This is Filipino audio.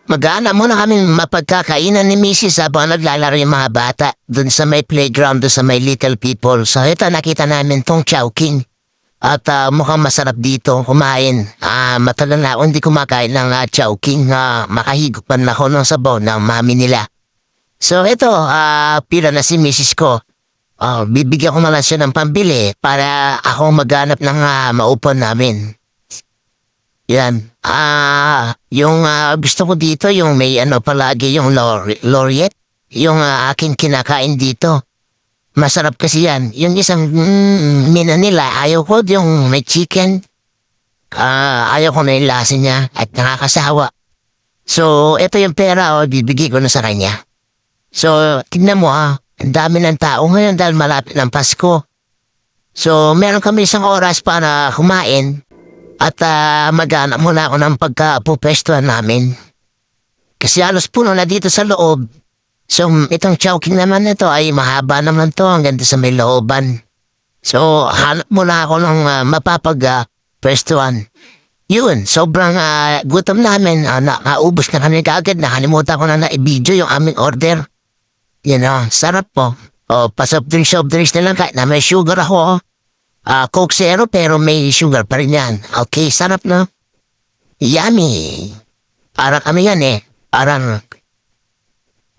Mag-aana muna kami mapagkakainan ni Mrs. habang naglalaro yung mga bata dun sa may playground, dun sa may Little People. So ito nakita namin tong Chowking. At mukhang masarap dito kumain. Matagal na ako hindi kumakain ng Chowking. Makahigupan na ako ng sabaw ng mami nila. So ito, pila na si Mrs. ko. Bibigyan ko na lang siya ng pambili para ako maghanap ng maupan namin. Yan. Yung gusto ko dito, yung may palagi yung Laureate. Yung aking kinakain dito. Masarap kasi yan. Yung isang mina nila, ayaw ko yung may chicken. Ayaw ko na yung lasa niya at nakakasawa. So, ito yung pera, bibigay ko na sa kanya. So, tignan mo ang dami ng tao ngayon dahil malapit ng Pasko. So, meron kami isang oras para kumain. At maghanap muna ako ng pagkapupwestuhan namin. Kasi halos puno na dito sa loob. So itong Chowking naman ito ay mahaba naman to hanggang sa may looban. So hanap muna ako ng mapapagpwestuhan. Yun, sobrang gutom namin. Naubos na kami kaagad. Nakalimutan ko na i-video yung aming order. Sarap po. Pa-soft drinks na lang kahit na may sugar ako. Coke Zero pero may sugar pa rin yan. Okay, sarap na. Yummy. Parang kami yan Parang